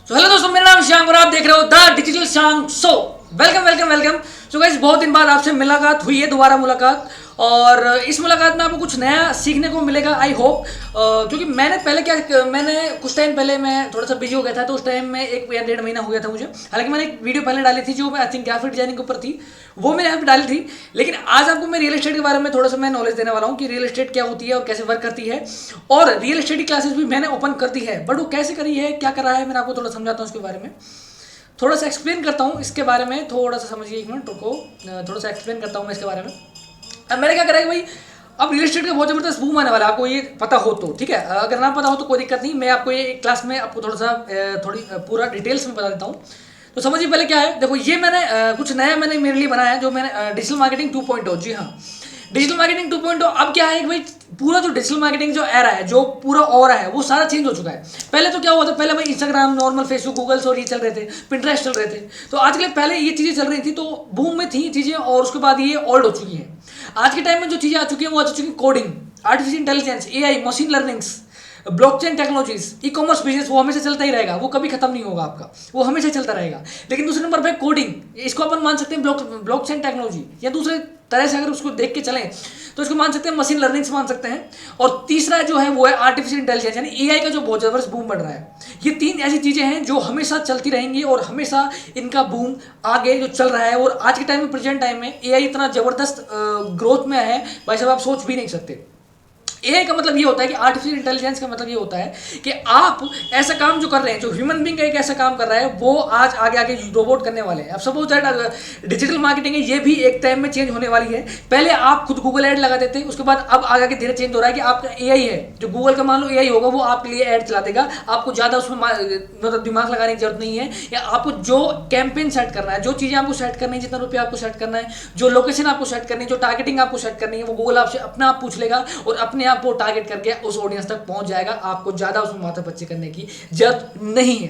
तो हेलो दोस्तों, मेरा नाम श्याम और आप देख रहे हो the digital Shyam show. Welcome welcome welcome. So guys, बहुत दिन बाद आपसे मुलाकात हुई है, दोबारा मुलाकात। और इस मुलाकात में आपको कुछ नया सीखने को मिलेगा, आई होप। क्योंकि मैंने कुछ टाइम पहले मैं थोड़ा सा बिजी हो गया था, तो उस टाइम में 1 या 1.5 महीना हो गया था मुझे। हालांकि मैंने एक वीडियो पहले डाली थी जो मैं आई थिंक ग्राफिक डिजाइनिंग के ऊपर थी, वो मैंने यहाँ पे डाली थी। लेकिन आज आपको मैं रियल एस्टेट के बारे में थोड़ा सा मैं नॉलेज देने वाला हूँ कि रियल एस्टेट क्या होती है और कैसे वर्क करती है। और रियल एस्टेट की क्लासेस भी मैंने ओपन कर दी है, बट वो कैसे करी है, क्या करा है, मैं आपको थोड़ा समझाता हूँ उसके बारे में। थोड़ा सा एक्सप्लेन करता हूँ इसके बारे में, थोड़ा सा समझिए, एक मिनट रुको। थोड़ा सा एक्सप्लेन करता हूँ मैं इसके बारे में। अब मैंने क्या करा है कि भाई, अब रियल एस्टेट का बहुत जबरदस्त बूम आने वाला है, आपको ये पता हो तो ठीक है। अगर ना पता हो तो कोई दिक्कत नहीं, मैं आपको ये क्लास में आपको थोड़ा सा थोड़ी पूरा डिटेल्स में बता देता हूँ। तो समझिए पहले क्या है। देखो, ये मैंने कुछ नया मैंने मेरे लिए बनाया है, जो मैंने डिजिटल मार्केटिंग 2.0। जी हाँ, डिजिटल मार्केटिंग 2.0। अब क्या है कि भाई, पूरा जो डिजिटल मार्केटिंग जो एरा है, जो पूरा ऑरा है, वो सारा चेंज हो चुका है। पहले तो क्या हुआ था, पहले भाई इंस्टाग्राम, नॉर्मल फेसबुक, गूगल और ये चल रहे थे, पिंटरेस्ट चल रहे थे। तो आज के पहले ये चीज़ें चल रही थी, तो बूम में थी चीज़ें, और उसके बाद ये ओल्ड हो चुकी हैं। आज के टाइम में जो चीज़ें आ चुकी हैं वो आ चुकी हैं coding, artificial intelligence, AI, machine learnings, blockchain technologies, e commerce business, वो हमेशा चलता ही रहेगा, वो कभी खत्म नहीं होगा आपका, वो हमेशा चलता रहेगा। लेकिन दूसरे नंबर पे कोडिंग, इसको अपन मान सकते हैं ब्लॉकचेन टेक्नोलॉजी, या दूसरे तरह से अगर उसको देख के चलें तो इसको मान सकते हैं मशीन लर्निंग्स मान सकते हैं। और तीसरा जो है वो है आर्टिफिशियल इंटेलिजेंस, यानी एआई का जो बहुत जबरदस्त बूम बढ़ रहा है। ये तीन ऐसी चीजें हैं जो हमेशा चलती रहेंगी और हमेशा इनका बूम आगे जो चल रहा है। और आज के टाइम में, प्रेजेंट टाइम में एआई इतना जबरदस्त ग्रोथ में है भाई साहब, आप सोच भी नहीं सकते। ए का मतलब ये होता है कि आर्टिफिशियल इंटेलिजेंस का मतलब ये होता है कि आप ऐसा काम जो कर रहे हैं, जो ह्यूमन बींग एक ऐसा काम कर रहा है, वो आज आगे आगे रोबोट करने वाले हैं। अब सपोज दैट डिजिटल मार्केटिंग है, ये भी एक टाइम में चेंज होने वाली है। पहले आप खुद गूगल ऐड लगा देते, उसके बाद अब आगे आगे धीरे चेंज हो रहा है कि आपका एआई है, जो गूगल का मान लो एआई होगा, वो आपके लिए ऐड चला देगा। आपको ज़्यादा उसमें मतलब दिमाग लगाने की जरूरत नहीं है। या आपको जो कैंपेन सेट करना है, जो चीज़ें आपको सेट करनी है, जितना रुपया आपको सेट करना है, जो लोकेशन आपको सेट करनी है, जो टारगेटिंग आपको सेट करनी है, वो गूगल आपसे अपना आप पूछ लेगा और अपने आप वो टारगेट करके उस ऑडियंस तक पहुंच जाएगा। आपको ज्यादा उसमें माथा पच्ची करने की जरूरत नहीं है।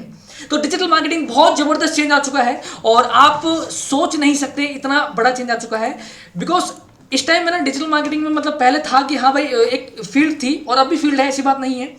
तो डिजिटल मार्केटिंग बहुत जबरदस्त चेंज आ चुका है, और आप सोच नहीं सकते इतना बड़ा चेंज आ चुका है। बिकॉज इस टाइम में ना डिजिटल मार्केटिंग में, मतलब पहले था कि हाँ भाई एक फील्ड थी, और अब भी फील्ड है, ऐसी बात नहीं है।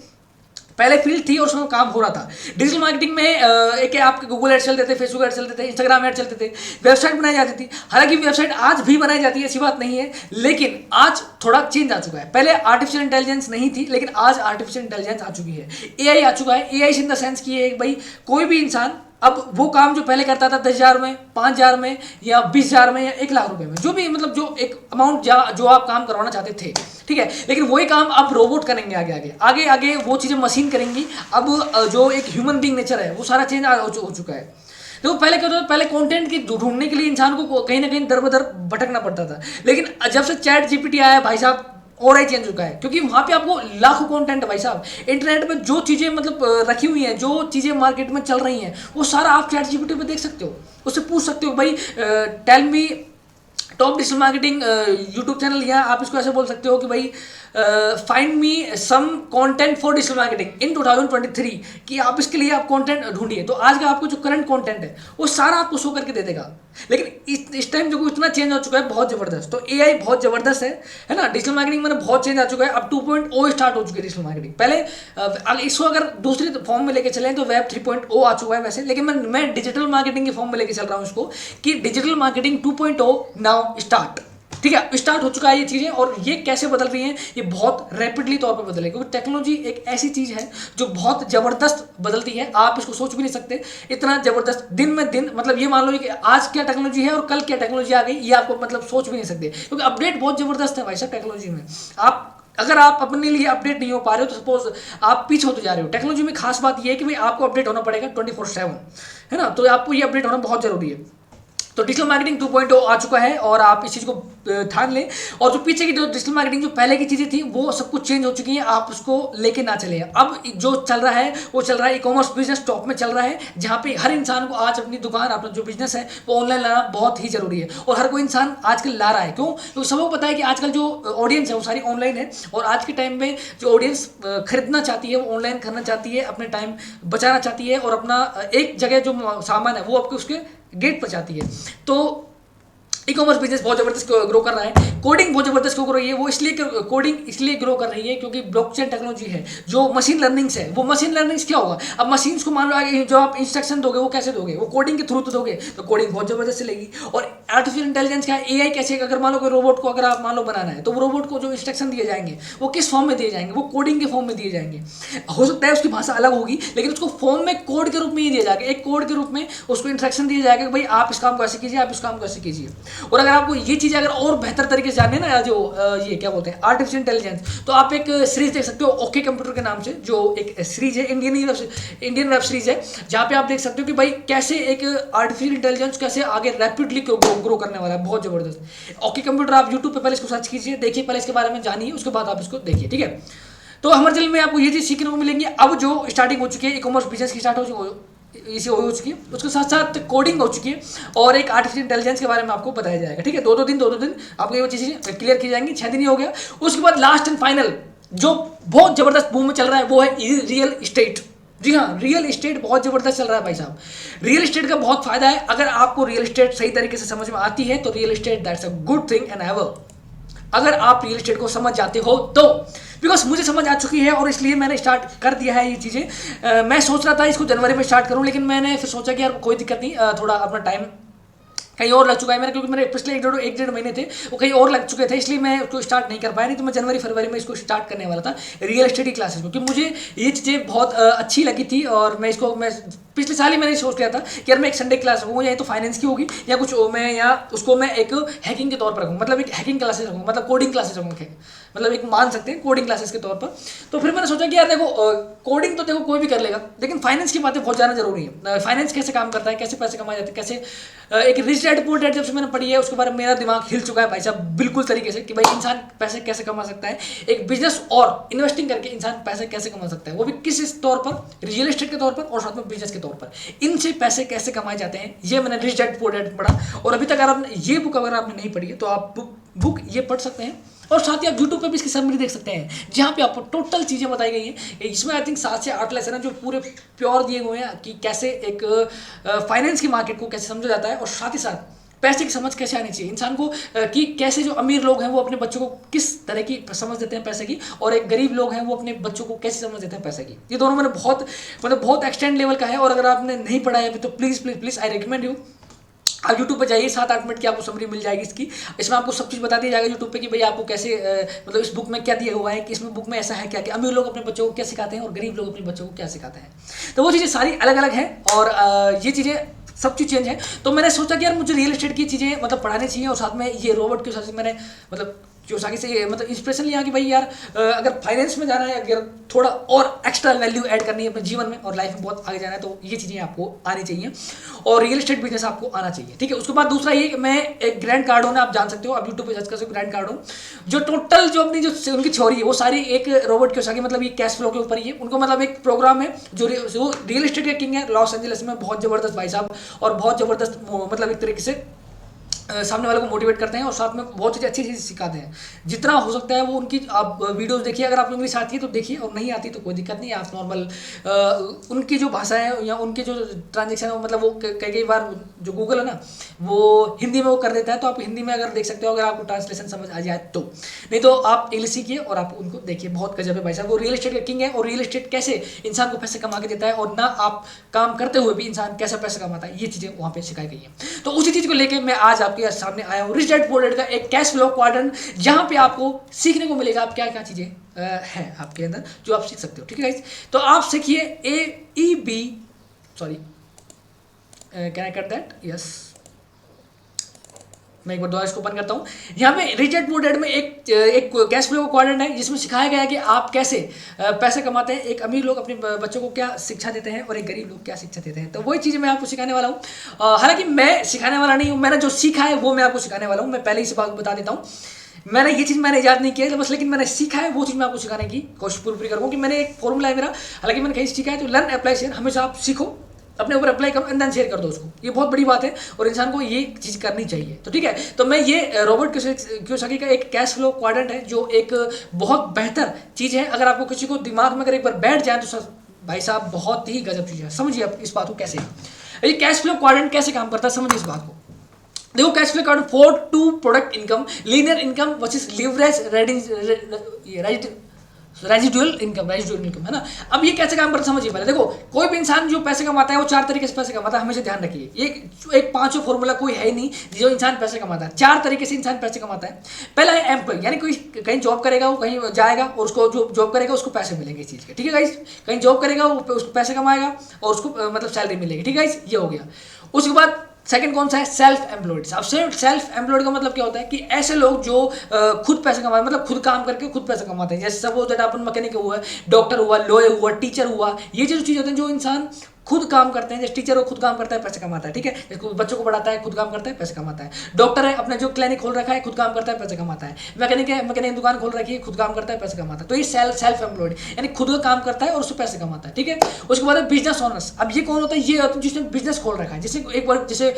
पहले फील्ड थी और उसमें काम हो रहा था। डिजिटल मार्केटिंग में एक आपके गूगल एड चलते थे, फेसबुक एड चलते थे, इंस्टाग्राम एड चलते थे, वेबसाइट बनाई जाती थी। हालांकि वेबसाइट आज भी बनाई जाती है, ऐसी बात नहीं है, लेकिन आज थोड़ा चेंज आ चुका है। पहले आर्टिफिशियल इंटेलिजेंस नहीं थी, लेकिन आज आर्टिफिशियल इंटेलिजेंस आ चुकी है, एआई आ चुका है। एआई इन द सेंस की है भाई, कोई भी इंसान अब वो काम जो पहले करता था 10,000 में, 5,000 में, या 20,000 में, या 1,00,000 रुपए में, जो भी मतलब जो एक अमाउंट जो आप काम करवाना चाहते थे, ठीक है, लेकिन वही काम अब रोबोट करेंगे आगे आगे आगे आगे, वो चीज़ें मशीन करेंगी। अब जो एक ह्यूमन बींग नेचर है, वो सारा चेंज हो चुका है। देखो, पहले क्या होता था, पहले कंटेंट की ढूंढने के लिए इंसान को कहीं ना कहीं दर बदर भटकना पड़ता था। लेकिन जब से चैट जीपीटी आया भाई साहब, और ही चेंज हो चुका है, क्योंकि वहाँ पे आपको लाखों कंटेंट है भाई साहब। इंटरनेट पे जो चीज़ें मतलब रखी हुई हैं, जो चीज़ें मार्केट में चल रही हैं, वो सारा आप चैट जीपीटी पे देख सकते हो। उससे पूछ सकते हो भाई, tell me top digital marketing YouTube channel, या आप इसको ऐसे बोल सकते हो कि भाई find me some content for digital marketing in 2023, कि आप इसके लिए आप कंटेंट ढूंढिए। तो आज का आपको जो करंट कंटेंट है, वो सारा आपको शो करके दे देगा। लेकिन इस टाइम जो इतना चेंज हो चुका है, बहुत जबरदस्त। तो एआई बहुत जबरदस्त है ना। डिजिटल मार्केटिंग में बहुत चेंज आ चुका है। अब 2.0 स्टार्ट हो चुकी है डिजिटल मार्केटिंग। पहले इसको अगर दूसरी फॉर्म में लेके चलें तो वेब 3.0 आ चुका है वैसे, लेकिन मैं डिजिटल मार्केटिंग के फॉर्म में लेके चल रहा हूँ इसको, कि डिजिटल मार्केटिंग 2.0 नाउ स्टार्ट। ठीक है, स्टार्ट हो चुका है ये चीज़ें। और ये कैसे बदल रही हैं, ये बहुत रैपिडली तौर पर बदल रही है, क्योंकि टेक्नोलॉजी एक ऐसी चीज़ है जो बहुत ज़बरदस्त बदलती है। आप इसको सोच भी नहीं सकते, इतना ज़बरदस्त दिन में दिन, मतलब ये मान लो कि आज क्या टेक्नोलॉजी है और कल क्या टेक्नोलॉजी आ गई, ये आपको मतलब सोच भी नहीं सकते, क्योंकि अपडेट बहुत ज़बरदस्त है भाई साहब टेक्नोलॉजी में। अगर आप अपने लिए अपडेट नहीं हो पा रहे हो, तो सपोज आप पीछे होते जा रहे हो। टेक्नोलॉजी में खास बात यह है कि भाई आपको अपडेट होना पड़ेगा 24/7, है ना। तो आपको ये अपडेट होना बहुत जरूरी है। तो डिजिटल मार्केटिंग 2.0 आ चुका है, और आप इस चीज़ को ठान लें। और जो पीछे की जो डिजिटल मार्केटिंग जो पहले की चीज़ें थी, वो सब कुछ चेंज हो चुकी हैं, आप उसको लेके ना चले। अब जो चल रहा है, वो चल रहा है ई कॉमर्स बिजनेस टॉप में चल रहा है, जहाँ पे हर इंसान को आज अपनी दुकान, अपना जो बिजनेस है, वो ऑनलाइन लाना बहुत ही जरूरी है। और हर कोई इंसान आजकल ला रहा है। क्यों? क्योंकि सबको पता है कि आजकल जो ऑडियंस है वो सारी ऑनलाइन है, और आज के टाइम में जो ऑडियंस खरीदना चाहती है, वो ऑनलाइन करना चाहती है, अपने टाइम बचाना चाहती है, और अपना एक जगह जो सामान है वो आपके उसके गेट पर चाहती है। तो ई कॉमर्स बिजनेस बहुत जबरदस्त ग्रो कर रहा है, कोडिंग बहुत जबरदस्त ग्रो कर रही है। वो इसलिए कोडिंग इसलिए ग्रो कर रही है क्योंकि ब्लॉकचेन टेक्नोलॉजी है जो मशीन लर्निंग से है। वो मशीन लर्निंग क्या होगा, अब मशीन्स को मान लो आगे जो आप इंस्ट्रक्शन दोगे वो कैसे दोगे, वो कोडिंग के थ्रू तो दोगे, तो कोडिंग बहुत जबरदस्त चलेगी। और आर्टिफिशियल इंटेलिजेंस क्या है, एआई कैसे, अगर मान लो कोई रोबोट को अगर आप मान लो बनाना है तो वो रोबोट को जो इंस्ट्रक्शन दिए जाएंगे वो किस फॉर्म में दिए जाएंगे, वो कोडिंग के फॉर्म में दिए जाएंगे। हो सकता है उसकी भाषा अलग होगी लेकिन उसको फॉर्म में कोड के रूप में ही दिया जाएगा, एक कोड के रूप में उसको इंस्ट्रक्शन दिया जाएगा कि भाई आप इस काम को ऐसे कीजिए, आप इस काम को ऐसे कीजिए। और अगर आपको ये चीज़ अगर और बेहतर तरीके से जाननी है ना, जो ये क्या बोलते हैं आर्टिफिशियल इंटेलिजेंस, तो आप एक सीरीज देख सकते हो ओके कंप्यूटर के नाम से, जो एक सीरीज है इंडियन वेब सीरीज है, जहाँ पे आप देख सकते हो कि भाई कैसे एक आर्टिफिशियल इंटेलिजेंस कैसे आगे रैपिडली ग्रो करने वाला है, बहुत जबरदस्त। ओके कंप्यूटर आप यूट्यूब पे पहले इसको सर्च कीजिए, देखिए, पहले इसके बारे में जानिए, उसके बाद आप इसको देखिए, ठीक है। तो हमारे चैनल में आपको ये चीज़ सीखने को मिलेंगी। अब जो स्टार्टिंग हो चुकी है, ई कॉमर्स बिजनेस की स्टार्ट हो चुकी है, उसके साथ साथ कोडिंग हो चुकी है और एक आर्टिफिशियल इंटेलिजेंस के बारे में आपको बताया जाएगा, ठीक है। दो दो दिन आपको ये चीज़ें क्लियर की जाएंगी, 6 दिन ही हो गया। उसके बाद लास्ट एंड फाइनल जो बहुत जबरदस्त बूम में चल रहा है वो है रियल इस्टेट। जी हाँ, रियल इस्टेट बहुत जबरदस्त चल रहा है भाई साहब। रियल इस्टेट का बहुत फायदा है, अगर आपको रियल इस्टेट सही तरीके से समझ में आती है तो real estate that's a good thing and ever. अगर आप रियल एस्टेट को समझ जाते हो तो, बिकॉज मुझे समझ आ चुकी है और इसलिए मैंने स्टार्ट कर दिया है ये चीज़ें। मैं सोच रहा था इसको जनवरी में स्टार्ट करूं, लेकिन मैंने फिर सोचा कि यार कोई दिक्कत नहीं, थोड़ा अपना टाइम कहीं और लग चुका है मेरा, क्योंकि मेरे पिछले एक डेढ़ महीने थे वो कहीं और लग चुके थे, इसलिए मैं उसको स्टार्ट नहीं कर पाया। नहीं तो मैं जनवरी फरवरी में इसको स्टार्ट करने वाला था रियल एस्टेट की क्लासेस को, क्योंकि मुझे ये चीज़ें बहुत अच्छी लगी थी। और मैं पिछले साल ही मैंने सोच लिया था कि यार मैं एक संडे क्लास रखूँगा, या तो फाइनेंस की होगी या कुछ मैं, या उसको मैं एक हैकिंग के तौर पर रखूँगा, मतलब एक हैकिंग क्लासेस रखूँगा, मतलब कोडिंग क्लासेस रखूँगा, मतलब एक मान सकते हैं कोडिंग क्लासेस के तौर पर। तो फिर मैंने सोचा कि यार देखो कोडिंग तो देखो कोई भी कर लेगा, लेकिन फाइनेंस की बातें बहुत ज़्यादा जरूरी है। फाइनेंस कैसे काम करता है, कैसे पैसे कमाए जाते हैं, कैसे एक रिच डैड पुअर डैड जब से मैंने पढ़ी है उसके बारे में मेरा दिमाग हिल चुका है भाई साहब, बिल्कुल तरीके से, कि भाई इंसान पैसे कैसे कमा सकता है, एक बिजनेस और इन्वेस्टिंग करके इंसान पैसे कैसे कमा सकता है, वो भी किस तौर पर, रियल एस्टेट के तौर पर और साथ में बिजनेस के तौर पर, इनसे पैसे कैसे कमाए जाते हैं। ये मैंने रिच डैड पुअर डैड पढ़ा, और अभी तक अगर आपने ये बुक अगर आपने नहीं पढ़ी है तो आप बुक ये पढ़ सकते हैं। और साथ ही आप यूट्यूब पे भी इसकी समरी देख सकते हैं, जहाँ पे आपको टोटल चीज़ें बताई गई हैं। इसमें आई थिंक 7 से 8 लेसन है जो पूरे प्योर दिए हुए हैं कि कैसे एक फाइनेंस की मार्केट को कैसे समझा जाता है, और साथ ही साथ पैसे की समझ कैसे आनी चाहिए इंसान को, कि कैसे जो अमीर लोग हैं वो अपने बच्चों को किस तरह की समझ देते हैं पैसे की, और एक गरीब लोग हैं वो अपने बच्चों को कैसे समझ देते हैं पैसे की। ये दोनों मैंने बहुत एक्सटेंड लेवल का है, और अगर आपने नहीं पढ़ा है अभी तो प्लीज़ आई रिकमेंड यू, आप यूट्यूब पे जाइए, 7-8 मिनट की आपको समरी मिल जाएगी इसकी। इसमें आपको सब चीज़ बता दिया जाएगा यूट्यूब पे कि भाई आपको कैसे मतलब इस बुक में क्या दिया हुआ है, कि इसमें बुक में ऐसा है क्या कि अमीर लोग अपने बच्चों को क्या सिखाते हैं और गरीब लोग अपने बच्चों को क्या सिखाते हैं। तो वो चीज़ें सारी अलग अलग हैं, और ये चीज़ें सब चीज़ चेंज है। तो मैंने सोचा कि यार मुझे रियल एस्टेट की चीज़ें मतलब पढ़ानी चाहिए, और साथ में ये रोबोट के साथ मैंने मतलब जोसाकी से मतलब इंस्पिरेशन लिया कि भाई यार अगर फाइनेंस में जाना है, अगर थोड़ा और एक्स्ट्रा वैल्यू ऐड करनी है अपने जीवन में और लाइफ में बहुत आगे जाना है, तो ये चीज़ें आपको आनी चाहिए, और रियल एस्टेट बिजनेस आपको आना चाहिए, ठीक है। उसके बाद दूसरा ये कि मैं एक ग्रैंड कार्डोन है, आप जान सकते हो, आप यूट्यूब पे सर्च कर सकते हो ग्रैंड कार्डोन, जो टोटल जो अपनी जो उनकी थ्योरी है वो सारी एक रोबोट कियोसाकी मतलब ये कैश फ्लो के ऊपर ही है। उनको मतलब एक प्रोग्राम है जो रियल एस्टेट के किंग है लॉस एंजलिस में, बहुत ज़बरदस्त भाई साहब, और बहुत ज़बरदस्त मतलब एक तरीके से सामने वाले को मोटिवेट करते हैं, और साथ में बहुत चीज़ें अच्छी चीज़ सिखाते हैं। जितना हो सकता है वो उनकी आप वीडियोस देखिए, अगर आपको इंग्लिश आती है तो देखिए, और नहीं आती तो कोई दिक्कत नहीं है, आप नॉर्मल उनकी जो भाषा है या उनके जो ट्रांजेक्शन है मतलब वो कई बार जो गूगल है ना वो हिंदी में वो कर देता है, तो आप हिंदी में अगर देख सकते हो, अगर आपको ट्रांसलेशन समझ आ जाए तो। नहीं तो आप इंग्लिश सीखिए और आप उनको देखिए, बहुत गजब है भाई साहब। वो रियल एस्टेट का किंग है, और रियल एस्टेट कैसे इंसान को पैसे कमा के देता है, और ना आप काम करते हुए भी इंसान कैसे पैसे कमाता है, ये चीज़ें वहाँ पे सिखाई गई हैं। तो उसी चीज़ को लेकर मैं आज आपके सामने आया हूँ, रिच डैड पुअर डैड का एक कैश फ्लो क्वाड्रेंट, जहाँ पे आपको सीखने को मिलेगा आप क्या क्या चीज़ें हैं आपके अंदर जो आप सीख सकते हो, ठीक है गाइस। तो आप सीखिए can I cut that, yes, मैं एक बार दोबारा इसको ओपन करता हूँ। यहाँ पे रिच डैड पुअर डैड में एक कैश फ्लो क्वाड्रेंट है, जिसमें सिखाया गया है कि आप कैसे पैसे कमाते हैं, एक अमीर लोग अपने बच्चों को क्या शिक्षा देते हैं और एक गरीब लोग क्या शिक्षा देते हैं। तो वही चीज़ें मैं आपको सिखाने वाला हूँ। हालांकि मैं सिखाने वाला नहीं हूँ, मैंने जो सीखा है वो मैं आपको सिखाने वाला हूँ। मैं पहले ही से बात बता देता हूँ, मैंने ये चीज़ मैंने याद नहीं किया बस, लेकिन मैंने सीखा है वो चीज़ मैं आपको सिखाने की कोशिश पूरी करूँगा। कि मैंने एक फॉर्मूला है मेरा, हालांकि मैंने कहीं सीखा है, तो लर्न अप्लाई शेयर, हमेशा आप सीखो, अपने ऊपर अप्लाई करो एंड देन शेयर कर दो उसको। ये बहुत बड़ी बात है और इंसान को ये चीज़ करनी चाहिए। तो ठीक है, तो मैं ये रॉबर्ट कियोसाकी का एक कैश फ्लो क्वाड्रेंट है, जो एक बहुत बेहतर चीज़ है। अगर आपको किसी को दिमाग में अगर एक बार बैठ जाए तो भाई साहब बहुत ही गजब चीज़ है। समझिए आप इस बात को कैसे, ये कैश फ्लो क्वाड्रेंट कैसे काम करता है, समझिए इस बात को। देखो cash flow account 4 product income, linear income versus leverage residual income है ना। अब ये कैसे काम करता है समझिए पहले। देखो कोई भी इंसान जो पैसे कमाता है वो 4 तरीके से पैसे कमाता है, हमेशा ध्यान रखिए। ये एक पांचों फॉर्मूला कोई है ही नहीं जो इंसान पैसे कमाता है। 4 तरीके से इंसान पैसे कमाता है। पहला है एम्प्लॉय, यानी कोई कहीं जॉब करेगा, वो कहीं जाएगा और उसको जो जॉब करेगा उसको पैसे मिलेंगे इस चीज़ के, ठीक है गाइस। कहीं जॉब करेगा वो उसको पैसे कमाएगा और उसको मतलब सैलरी मिलेगी, ठीक है गाइस, ये हो गया। उसके बाद सेकंड कौन सा है, सेल्फ एम्प्लॉयड। अब सेल्फ एम्प्लॉयड का मतलब क्या होता है कि ऐसे लोग जो खुद पैसे कमाते, मतलब खुद काम करके खुद पैसे कमाते हैं। जैसे सपोज दैट अपन मैकेनिक हुआ, डॉक्टर हुआ, लॉयर हुआ, टीचर हुआ, ये जो चीज़ होते हैं जो इंसान खुद काम करते हैं। जैसे टीचर हो खुद काम करता है पैसे कमाता है, ठीक है। बच्चों को पढ़ाता है खुद काम करता है पैसे कमाता है। डॉक्टर है अपने जो क्लिनिक खोल रखा है खुद काम करता है पैसे कमाता है। मैकेनिक है मैकेनिक दुकान खोल रखी है खुद काम करता है पैसे कमाता है। तो ये सेल्फ एम्प्लॉयड यानी खुद का काम करता है और उससे पैसे कमाता है, ठीक है। उसके बाद बिजनेस ओनर्स। अब ये कौन होता है, ये होता है जिसने बिजनेस खोल रखा है। जैसे एक बार जैसे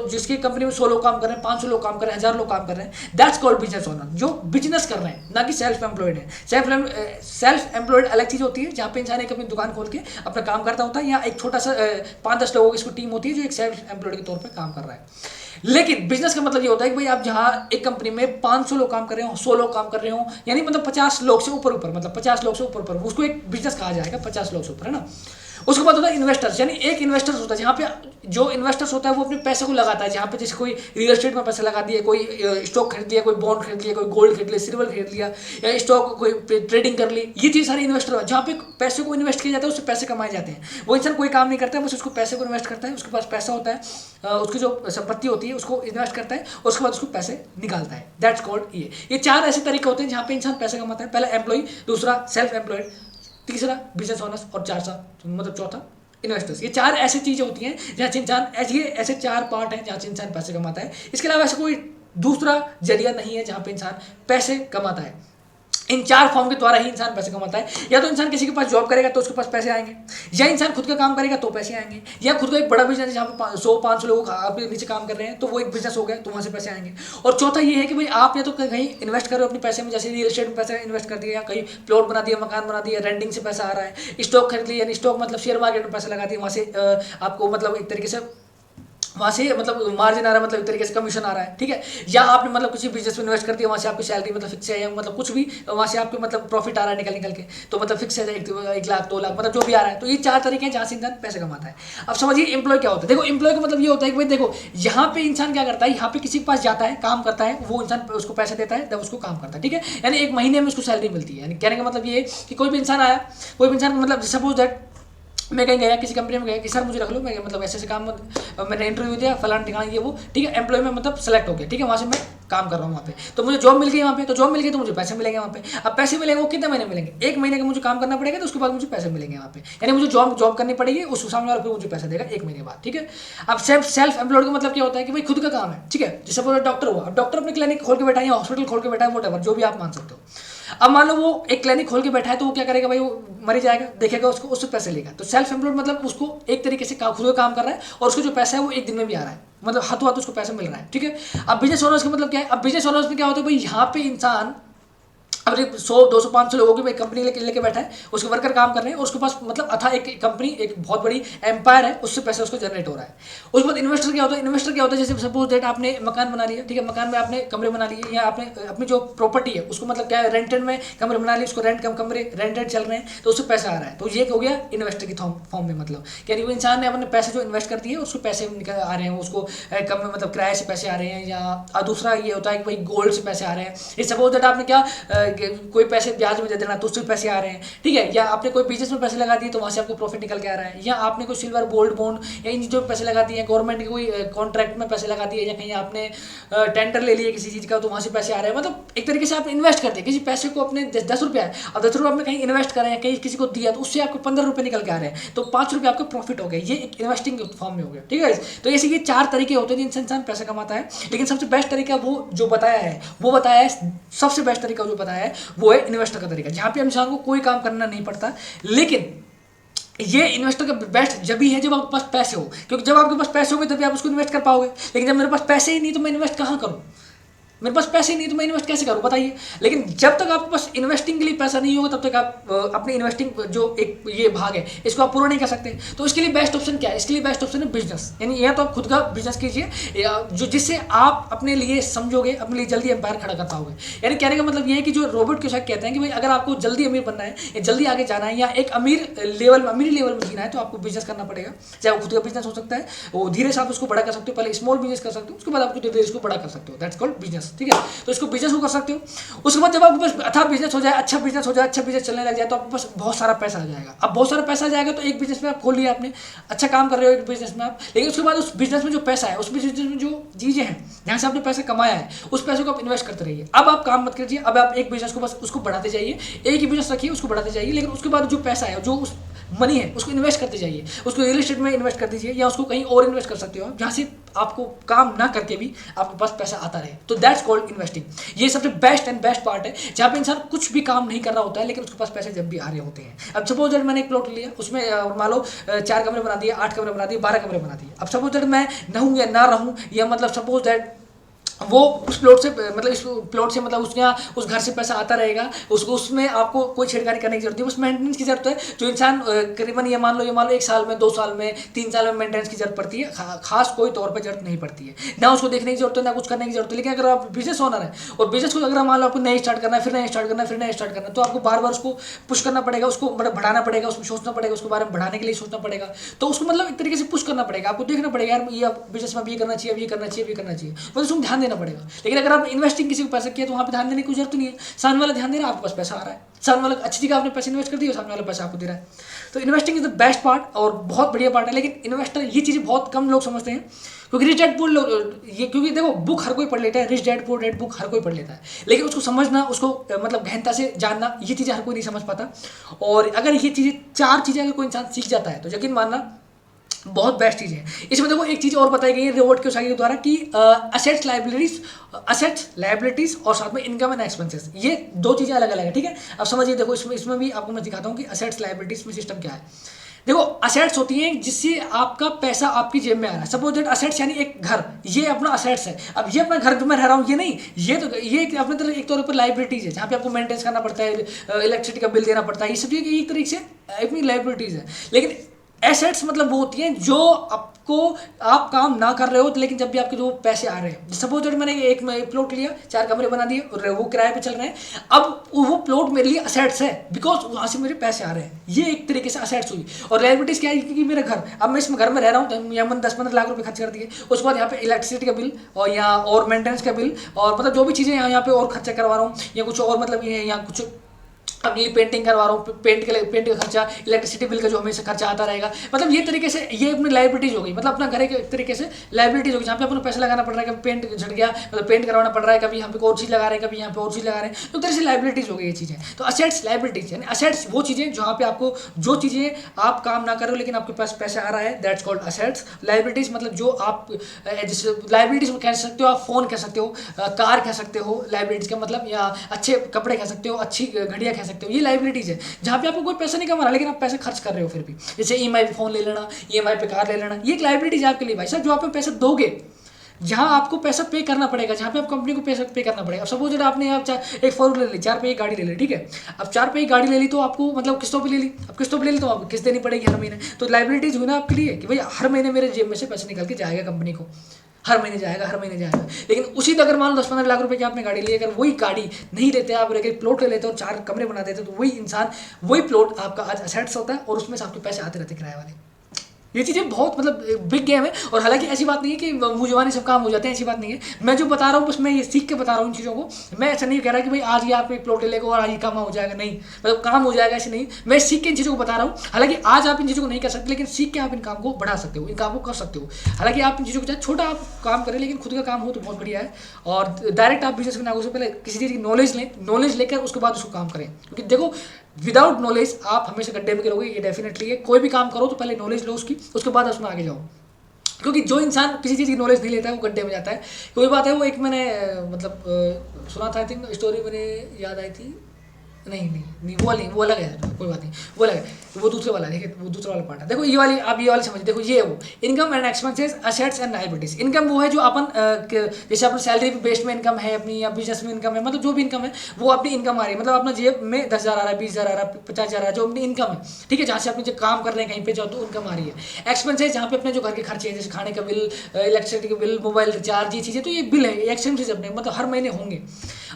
जिसकी कंपनी में 100 लोग काम कर रहे हैं, 500 लोग काम कर रहे हैं, 1000 लोग काम कर रहे हैं, दैट्स कॉल्ड बिजनेस ओनर, जो बिजनेस कर रहे हैं, ना कि सेल्फ एम्प्लॉयड है। सेल्फ एम्प्लॉयड अलग चीज होती है जहाँ पे इंसान एक अपनी दुकान खोल के अपना काम करता होता है, या एक छोटा सा 5-10 लोगों की इसको टीम होती है जो एक सेल्फ एम्प्लॉयड के तौर पे काम कर रहा है। लेकिन बिजनेस का मतलब ये होता है कि भाई आप जहां एक कंपनी में 500 लोग काम कर रहे हो, 100 लोग काम कर रहे हो, यानी मतलब 50 लोग से ऊपर मतलब 50 लोग से ऊपर उसको एक बिजनेस कहा जाएगा, 50 लोग से ऊपर, है ना। उसके बाद होता है इन्वेस्टर्स, यानी एक इन्वेस्टर्स होता है जहाँ पे जो इन्वेस्टर्स होता है वो अपने पैसे को लगाता है। जहाँ पे जैसे कोई रियल एस्टेट में पैसे लगा दिए, कोई स्टॉक खरीद लिया, कोई बॉन्ड खरीद लिया, कोई गोल्ड खरीद लिया, सिल्वर खरीद लिया, या स्टॉक कोई ट्रेडिंग कर ली, ये चीज़ सारी इन्वेस्टर है। जहाँ पे पैसे को इन्वेस्ट किया जाता है उससे पैसे कमाए जाते हैं। वो इंसान कोई काम नहीं करता है, बस उसको पैसे को इन्वेस्ट करता है, उसके पास पैसा होता है, उसकी जो संपत्ति होती है उसको इन्वेस्ट करता है और उसके बाद उसको पैसे निकालता है। दैट्स कॉल्ड ये 4 ऐसे तरीके होते हैं जहाँ पे इंसान पैसे कमाता है। पहला एम्प्लॉय, दूसरा सेल्फ एम्प्लॉयड, तीसरा बिजनेस ओनर्स और चौथा इन्वेस्टर्स। ये 4 ऐसी चीजें होती हैं जहाँ से इंसान ऐसे 4 पार्ट हैं जहाँ से इंसान पैसे कमाता है। इसके अलावा ऐसा कोई दूसरा जरिया नहीं है जहाँ पे इंसान पैसे कमाता है। इन 4 फॉर्म के द्वारा ही इंसान पैसे कमाता है। या तो इंसान किसी के पास जॉब करेगा तो उसके पास पैसे आएंगे, या इंसान खुद का काम करेगा तो पैसे आएंगे, या खुद का एक बड़ा बिजनेस है जहाँ पे 100-500 लोग आपके नीचे काम कर रहे हैं तो वो एक बिजनेस हो गया तो वहाँ से पैसे आएंगे। और चौथा ये है कि भाई आप या तो कहीं इन्वेस्ट करो अपने पैसे में, जैसे रियल एस्टेट में पैसे इन्वेस्ट कर दिया, या कहीं प्लॉट बना दिया, मकान बना दिया, रेंटिंग से पैसा आ रहा है, स्टॉक खरीद लिया, यानी स्टॉक मतलब शेयर मार्केट में पैसा लगा दिया, वहाँ से आपको मतलब एक तरीके से वहाँ से मतलब मार्जिन आ रहा है, मतलब एक तरीके से कमीशन आ रहा है, ठीक है। या आपने मतलब किसी बिजनेस में इन्वेस्ट कर दिया, वहाँ से आपकी सैलरी मतलब फिक्स है, या मतलब कुछ भी वहाँ से आपके मतलब प्रॉफिट आ रहा है निकल के, तो मतलब फिक्स है 1 लाख 2 लाख मतलब जो भी आ रहा है। तो ये 4 तरीके हैं जहाँ से इंसान पैसे कमाता है। अब समझिए एम्प्लॉय क्या होता है। देखो एम्प्लॉय का मतलब ये होता है कि भाई देखो यहाँ पे इंसान क्या करता है, यहाँ पे किसी के पास जाता है, काम करता है, वो इंसान उसको पैसे देता है तब उसको काम करता है, ठीक है। यानी 1 महीने में उसको सैलरी मिलती है। यानी कहने का मतलब ये है कि कोई भी इंसान आया, कोई भी इंसान मतलब सपोज दैट मैं कहीं गया किसी कंपनी में गया कि सर मुझे रख लो, मैं मतलब ऐसे काम मैंने इंटरव्यू दिया फलाना ठिकाना ये वो, ठीक है, एम्प्लॉय में मतलब सेलेक्ट हो गया, ठीक है, वहाँ से मैं काम कर रहा हूँ वहाँ पे, तो मुझे जॉब मिल गई वहाँ पे, तो जॉब मिल गई तो मुझे पैसे मिलेंगे वहाँ पे। अब पैसे मिलेंगे वो कितने महीने मिलेंगे, 1 महीने का मुझे काम करना पड़ेगा तो उसके बाद मुझे पैसे मिलेंगे वहाँ पे। यानी मुझे जॉब करनी पड़ेगी, उस सामने वाला फिर मुझे पैसा देगा 1 महीने बाद, ठीक है। अब सेल्फ एम्प्लॉयड का मतलब क्या होता है कि भाई खुद का काम है, ठीक है। जैसे बोलो डॉक्टर हुआ, डॉक्टर अपने क्लिनिक खोल के बैठा है या हॉस्पिटल खोल के बैठा है, वोटेवर जो भी आप मान सकते हो। अब मान लो वो एक क्लिनिक खोल के बैठा है तो वो क्या करेगा भाई, वो मरी जाएगा, देखेगा उसको, उससे पैसे लेगा। तो सेल्फ एम्प्लॉयड मतलब उसको एक तरीके से खुद का काम कर रहा है और उसको जो पैसा है वो 1 दिन में भी आ रहा है, मतलब हाथों हाथ उसको पैसा मिल रहा है, ठीक है। अब बिजनेस ओनर्स का मतलब क्या है, अब बिजनेस ओनर्स में क्या होता है भाई, यहाँ पे इंसान अब 100-200-500 लोगों की एक कंपनी लेके बैठा है, उसके वर्कर काम कर रहे हैं, उसके पास मतलब अथा एक कंपनी एक बहुत बड़ी एम्पायर है, उससे पैसे उसको जनरेट हो रहा है। उसके बाद इन्वेस्टर क्या होता है, इन्वेस्टर क्या होता है, जैसे सपोज दैट आपने मकान बना लिया, ठीक है, मकान में आपने कमरे बना लिए, या आपने अपनी जो प्रॉपर्टी है उसको मतलब क्या है रेंटेड में कमरे बना लिए, उसको कमरे रेंटेड चल रहे हैं तो उससे पैसा आ रहा है। तो ये हो गया इन्वेस्टर की फॉर्म में, मतलब यानी वो इंसान ने अपने पैसे जो इन्वेस्ट कर दिए उसको पैसे निकल आ रहे हैं, उसको कम में मतलब किराए से पैसे आ रहे हैं, या दूसरा ये होता है कि भाई गोल्ड से पैसे आ रहे हैं। सपोज दैट आपने क्या कोई पैसे ब्याज में दे देना तो उससे पैसे आ रहे हैं, ठीक है। या आपने कोई बिजनेस में पैसे लगा दिए तो वहाँ से आपको प्रॉफिट निकल के आ रहा है, या आपने कोई सिल्वर गोल्ड बॉन्ड या इन चीज़ों में पैसे लगा दिए, गवर्नमेंट के कोई कॉन्ट्रैक्ट में पैसे लगा दिए, या कहीं आपने टेंडर ले लिया किसी चीज़ का तो वहाँ से पैसे आ रहे हैं। मतलब एक तरीके से आप इन्वेस्ट करते हैं किसी पैसे को, अपने 10 रुपया है और 10 रुपये आपने कहीं इन्वेस्ट करें या कहीं किसी को दिया तो उससे आपको 15 रुपये निकल के आ रहे हैं, तो 5 रुपये आपका प्रॉफिट हो गया। ये एक इन्वेस्टिंग फॉर्म में हो गया, ठीक है। तो ऐसे ये 4 तरीके होते हैं जिनसे इंसान पैसा कमाता है, लेकिन सबसे बेस्ट तरीका वो जो बताया है, सबसे बेस्ट तरीका जो बताया है वो है इन्वेस्टर का तरीका, जहाँ पे इंसान को कोई काम करना नहीं पड़ता। लेकिन ये इन्वेस्टर का बेस्ट जब भी है जब आपके पास पैसे हो, क्योंकि जब आपके पास पैसे होंगे तभी आप उसको इन्वेस्ट कर पाओगे। लेकिन जब मेरे पास पैसे ही नहीं तो मैं इन्वेस्ट कहाँ करूँ, मेरे पास पैसे नहीं तो मैं इन्वेस्ट कैसे करूँ बताइए। लेकिन जब तक आपके पास इन्वेस्टिंग के लिए पैसा नहीं होगा तब तक आप अपनी इन्वेस्टिंग जो एक ये भाग है इसको आप पूरा नहीं कर सकते। तो इसके लिए बेस्ट ऑप्शन क्या है? इसके लिए बेस्ट ऑप्शन है बिजनेस। यानी या तो आप खुद का बिजनेस कीजिए जो जिससे आप अपने लिए समझोगे, अपने लिए जल्दी एम्पायर खड़ा कर पाओगे। यानी कहने का मतलब ये है कि जो रॉबर्ट क्योसाकी कहते हैं कि भाई अगर आपको जल्दी अमीर बनना है या जल्दी आगे जाना है या एक अमीर लेवल में जीना है तो आपको बिजनेस करना पड़ेगा। चाहे वो खुद का बिजनेस हो सकता है, वो धीरे से आप उसको बड़ा कर सकते हो, पहले स्मॉल बिजनेस कर सकते हो, उसके बाद आप धीरे इसको बड़ा कर सकते हो। That's called business. ठीक है, तो इसको बिजनेस को कर सकते हो। उसके बाद जब आपके पास अच्छा बिजनेस हो जाए, अच्छा बिजनेस चलने लग जाए तो आपके पास बहुत सारा पैसा आ जाएगा। अब बहुत सारा पैसा आ जाएगा तो एक बिजनेस में आप खोल लिया आपने, अच्छा काम कर रहे हो एक बिजनेस में आप, लेकिन उसके बाद उस बिजनेस में जो पैसा है, उस बिजनेस में जो चीजें हैं जहां से आपने पैसा कमाया है, उस पैसे को आप इन्वेस्ट करते रहिए। अब आप काम मत कीजिए, अब आप एक बिजनेस को बस उसको बढ़ाते जाइए, एक ही बिजनेस रखिए, उसको बढ़ाते जाइए, लेकिन उसके बाद जो पैसा है, जो उस मनी है उसको इन्वेस्ट करते जाइए। उसको रियल एस्टेट में इन्वेस्ट कर दीजिए या उसको कहीं और इन्वेस्ट कर सकते हो आप जहाँ से आपको काम ना करके भी आपके पास पैसा आता रहे। तो दैट्स कॉल्ड इन्वेस्टिंग। ये सबसे बेस्ट पार्ट है जहाँ पे इंसान कुछ भी काम नहीं कर रहा होता है लेकिन उसके पास पैसे जब भी आ रहे होते हैं। अब सपोज दैट मैंने एक प्लॉट लिया, उसमें मान लो 4 कमरे बना दिए, 8 कमरे बना दिए, 12 कमरे बना दिए। अब सपोज दैट मैं रहूँ या ना रहूँ, या मतलब सपोज दैट वो उस प्लॉट से मतलब इस प्लॉट से मतलब उसके यहाँ उस घर से पैसा आता रहेगा, उसको उसमें आपको कोई छेड़खानी करने की जरूरत नहीं, बस मेंटेनेंस की जरूरत है। जो इंसान करीबन ये मान लो 1 साल में, 2 साल में, 3 साल में मेंटेनेंस की जरूरत पड़ती है, खास कोई तौर पर जरूरत नहीं पड़ती है, ना उसको देखने की जरूरत है, ना कुछ करने की जरूरत है। लेकिन अगर आप बिजनेस ओनर है और बिजनेस को अगर मान लो आपको नया स्टार्ट करना है, फिर नया स्टार्ट करना है, फिर नया स्टार्ट करना है, तो आपको बार बार उसको पुश करना पड़ेगा, उसको मतलब बढ़ाना पड़ेगा, उसको सोचना पड़ेगा, उसके बारे में बढ़ाने के लिए सोचना पड़ेगा। तो उसको मतलब एक तरीके से पुश करना पड़ेगा, आपको देखना पड़ेगा यार ये बिजनेस में ये करना चाहिए, अब ये करना चाहिए, ये करना चाहिए, मतलब उसको ध्यान देना पड़ेगा। लेकिन अगर आप इन्वेस्टिंग किसी को पैसा किया तो वहाँ पे ध्यान देने की जरूरत नहीं है, सामने वाला ध्यान दे रहा है, आपके पास पैसा आ रहा है, सामने वाला अच्छी जगह आपने पैसे इन्वेस्ट कर दिए, सामने वाला पैसा आपको दे रहा है। तो investing is the best part और बहुत बढ़िया पार्ट है। लेकिन इन्वेस्टर ये चीज़ें बहुत कम लोग समझते हैं, क्योंकि रिच डैड पुअर ये, क्योंकि देखो बुक हर कोई पढ़ लेता है, rich dad poor dad book हर कोई पढ़ लेता है, लेकिन उसको समझना, उसको मतलब गहनता से जानना, ये चीज़ें हर कोई नहीं समझ पाता। और अगर ये चीज़ें 4 चीज़ें अगर कोई इंसान सीख जाता है तो यकीन मानना बहुत बेस्ट चीज़ है। इसमें देखो एक चीज़ और बताई गई है रॉबर्ट क्योसाकी के द्वारा कि असेट्स लायबिलिटीज और साथ में इनकम एंड एक्सपेंसेस, ये 2 चीज़ें अलग अलग है। ठीक है, अब समझिए, देखो इसमें भी आपको मैं दिखाता हूँ कि असेट्स लायबिलिटीज में सिस्टम क्या है। देखो असेट्स होती हैं जिससे आपका पैसा आपकी जेब में आ रहा है। सपोज दैट असेट्स यानी एक घर, ये अपना असेट्स है। अब ये अपना घर जो मैं रह रहा हूँ ये नहीं, ये अपने तरह एक तौर पर लाइबिलिटीज है जहाँ पे आपको मेंटेनेंस करना पड़ता है, इलेक्ट्रिसिटी का बिल देना पड़ता है, ये सब चीज़ एक तरीके से अपनी लाइबिलिटीज है। लेकिन एसेट्स मतलब वो होती हैं जो आपको, आप काम ना कर रहे हो लेकिन जब भी आपके जो पैसे आ रहे हैं। सपोज दैट मैंने एक प्लॉट लिया, 4 कमरे बना दिए और वो किराए पे चल रहे हैं, अब वो प्लॉट मेरे लिए असेट्स है बिकॉज वहाँ से मेरे पैसे आ रहे हैं, ये एक तरीके से असेट्स हुई। और लायबिलिटीज क्या है, क्योंकि मेरा घर, अब मैं इसमें घर में रह रहा हूँ तो यहाँ मैंने 10-15 लाख रुपये खर्च कर दिए, उसके बाद यहाँ पे इलेक्ट्रिसिटी का बिल और यहाँ और मेंटेनेंस का बिल और मतलब जो भी चीज़ें यहाँ पे और खर्चा करवा रहा हूँ या कुछ और, मतलब यहाँ कुछ अपनी पेंटिंग करवा रहा हूँ, पेंट का खर्चा, इलेक्ट्रिसिटी बिल का जो हमेशा खर्चा आता रहेगा, मतलब ये तरीके से ये अपनी लाइबिलिटीज हो गई। मतलब अपना घर एक तरीके से लाइबिलिटीज होगी जहाँ पे अपना पैसा लगाना पड़ रहा है, कभी पेंट झड़ गया मतलब पेंट करवाना पड़ रहा है, कभी यहाँ पे और चीज़ लगा रहे हैं, कभी यहाँ पे और चीज़ लगा रहे हैं, तो तरह से लाइबिलिटीज हो गई ये चीज़ें। तो असेट्स लाइबिलिटीज यानी असेट्स वो चीज़ें जहाँ पे आपको, जो चीज़ें आप काम ना कर रहे हो लेकिन आपके पास पैसा आ रहा है, दैट्स कॉल्ड असेट्स। लाइबिलिटीज मतलब जो आप जैसे लाइबिलिटीज कह सकते हो, आप फोन कह सकते हो, कार कह सकते हो लाइबिलिटीज का मतलब, या अच्छे कपड़े कह सकते हो, अच्छी घड़ियाँ कह सकते हो, ये लाइबिलिटीज है जहाँ पे आपको कोई पैसा नहीं कमा रहा लेकिन आप पैसे खर्च कर रहे हो फिर भी। जैसे ईएमआई पे फोन ले लेना, ईएमआई पे कार ले लेना, ये एक लाइबिलिटीज है आपके लिए भाई साहब, जो आप पैसा दोगे, जहाँ आपको पैसा पे करना पड़ेगा, जहाँ पे आप कंपनी को पैसा पे करना पड़ेगा। सपोज दैट आपने आप एक 4 व्हीलर ले ली, 4 पहिए गाड़ी ले ली, ठीक है, अब 4 पहिए गाड़ी ले ली तो आपको मतलब किस्तों पे ले ली, अब किस्तों पे ले ली तो आपको किस्त देनी पड़ेगी हर महीने। तो लाइबिलिटीज हुई ना आपके लिए कि भाई हर महीने मेरे जेब में से पैसे निकल के जाएगा कंपनी को, हर महीने जाएगा। लेकिन उसी तो अगर मान लो 10-15 लाख रुपए की आपने गाड़ी ली, अगर वही गाड़ी नहीं लेते आप, एक प्लॉट ले लेते और 4 कमरे बना देते तो वही इंसान, वही प्लॉट आपका आज असेट्स होता है और उसमें से आपके पैसे आते रहते किराए वाले। ये चीज़ें बहुत मतलब बिग गेम है। और हालांकि ऐसी बात नहीं है कि मुँह जुबानी सब काम हो जाते हैं, ऐसी बात नहीं है। मैं जो बता रहा हूँ बस मैं ये सीख के बता रहा हूँ इन चीज़ों को। मैं ऐसा नहीं कह रहा कि भाई आज ये आप एक प्लॉट ले लेगा और आज ये काम हो जाएगा, नहीं, मतलब काम हो जाएगा ऐसे नहीं। मैं सीख के इन चीज़ों को बता रहा हूँ। हालांकि आज आप इन चीज़ों को नहीं कर सकते लेकिन सीख के आप इन काम को बढ़ा सकते हो, इन काम को कर सकते हो। हालांकि आप इन चीज़ों को चाहे छोटा आप काम करें लेकिन खुद का काम हो तो बहुत बढ़िया है। और डायरेक्ट आप बिजनेस में आगे से पहले किसी चीज़ की नॉलेज लें, नॉलेज लेकर उसके बाद उसको काम करें। क्योंकि देखो विदाउट नॉलेज आप हमेशा गड्ढे में गिरोगे, ये डेफिनेटली है। कोई भी काम करो तो पहले नॉलेज लो उसकी, उसके बाद उसमें आगे जाओ। क्योंकि जो इंसान किसी चीज़ की नॉलेज नहीं लेता है वो गड्ढे में जाता है। कोई बात है, वो एक मैंने मतलब सुना था, आई थिंक स्टोरी मेरे याद आई थी, नहीं वो अलग है, कोई बात नहीं, वो अलग है, वो दूसरे वाला है, देखिए वो दूसरा वाला पार्ट है। देखो ये वाली, आप ये वाली समझिए, देखो ये है वो income and expenses, assets and liabilities. Income वो है जो अपन जैसे अपनी सैलरी बेस्ड में इनकम है अपनी, या बिजनेस में इनकम है, मतलब जो भी इनकम है वो अपनी इनकम आ रही है, मतलब अपना जेब में 10,000 आ रहा है, 20,000 आ रहा है, 50,000 आ रहा है, जो अपनी इनकम है, ठीक है, जहाँ से अपने जो काम कर रहे हैं कहीं पे जाओ तो इनकम आ रही है। एक्सपेंसेस जहाँ पे अपने जो घर के खर्चे हैं, जैसे खाने का बिल, इलेक्ट्रिसिटी का बिल, मोबाइल रिचार्ज, ये चीज़ें, तो ये बिल है, एक्सपेंसेस अपने मतलब हर महीने होंगे।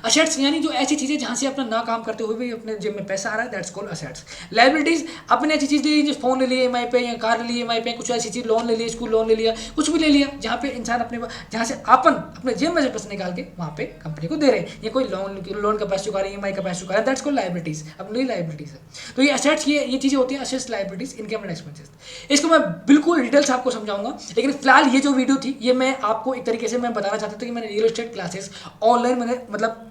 असेट्स यानी जो ऐसी चीज़ें जहाँ से अपना ना काम करते हुए भी अपने जेब में पैसा आ रहा है, दैट्स कॉल्ड असेट्स। लायबिलिटीज अपने ऐसी चीज़ ले ली, फोन ले लिए EMI पे, या कार ले ली EMI पे, कुछ ऐसी चीज़ लोन ले लिया, स्कूल लोन ले लिया, कुछ भी ले लिया जहाँ पे इंसान अपने, जहाँ से अपन अपने जेब में से पैसे निकाल के वहाँ पे कंपनी को दे रहे हैं, या कोई लोन का पैसा चुका रहे हैं, EMI का पैसा चुका रहे हैं, दैट्स कॉल्ड लायबिलिटीज, अपनी लायबिलिटीज है। तो ये असेट्स, ये चीज़ें होती हैं, assets, liabilities, income and expenses. इसको मैं बिल्कुल डिटेल्स आपको समझाऊंगा, लेकिन फिलहाल ये जो वीडियो थी ये मैं आपको एक तरीके से मैं बताना चाहता था कि मैंने रियल एस्टेट क्लासेस ऑनलाइन मैंने मतलब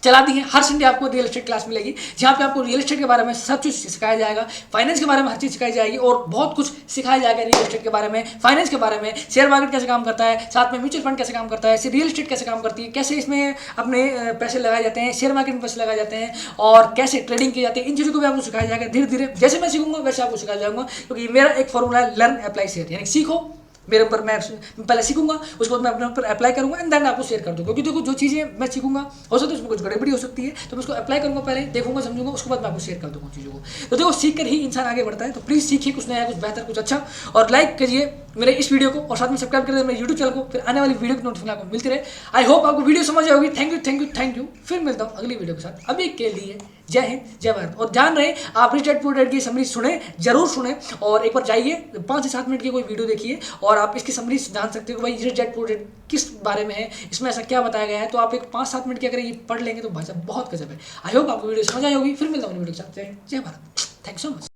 चला दी है। हर संडे आपको रियल एस्टेट क्लास मिलेगी, जहाँ पे आपको रियल एस्टेट के बारे में सब चीज़ सिखाया जाएगा, फाइनेंस के बारे में हर चीज़ सिखाई जाएगी, और बहुत कुछ सिखाया जाएगा रियल एस्टेट के बारे में, फाइनेंस के बारे में, शेयर मार्केट कैसे काम करता है, साथ में म्यूचुअल फंड कैसे काम करता है, रियल एस्टेट कैसे काम करती है, कैसे इसमें अपने पैसे लगाए जाते हैं, शेयर मार्केट में पैसे लगाए जाते हैं, और कैसे ट्रेडिंग की जाती है, इन चीज़ों को भी आपको सिखाया जाएगा धीरे धीरे। जैसे मैं सीखूंगा वैसे आपको सिखाया जाऊंगा, क्योंकि मेरा एक फॉर्मूला है, लर्न अप्लाई शेयर, यानी सीखो मेरे ऊपर, मैं पहले सीखूंगा, उसके बाद मैं अपने ऊपर अप्लाई करूंगा, एंड देन आपको शेयर कर दूंगा। क्योंकि देखो जो चीज़ें मैं सीखूंगा हो सकता है उसमें कुछ गड़बड़ी हो सकती है, तो मैं उसको अप्लाई करूंगा, पहले देखूंगा, समझूंगा, उसके बाद मैं आपको शेयर कर दूंगा चीज़ों को। तो देखो सीख कर ही इंसान आगे बढ़ता है, तो प्लीज़ सीखिए कुछ नया, कुछ बेहतर, कुछ अच्छा, और लाइक कीजिए मेरे इस वीडियो को, और साथ में सब्सक्राइब कर दीजिए मेरे यूट्यूब चैनल को, फिर आने वाली वीडियो की नोटिफिकेशन आपको मिलती रहे। आई होप आपको वीडियो समझ आएगी। Thank you thank you thank you. फिर मिलता हूँ अगली वीडियो के साथ, अभी के लिए जय हिंद जय भारत। और ध्यान रहे आप रिच डैड पुअर डैड की समरी सुने, जरूर सुने, और एक बार जाइए 5 से 7 मिनट की कोई वीडियो देखिए, और आप इसकी समरी जान सकते हो कि भाई रिच डैड पुअर डैड किस बारे में है, इसमें ऐसा क्या बताया गया है। तो आप एक 5-7 मिनट की अगर ये पढ़ लेंगे तो भाई साहब बहुत गजब है। आई होप आपको वीडियो समझ आई होगी। फिर मिलता हूँ वीडियो के साथ, जय हिंद जय भारत। Thank so much.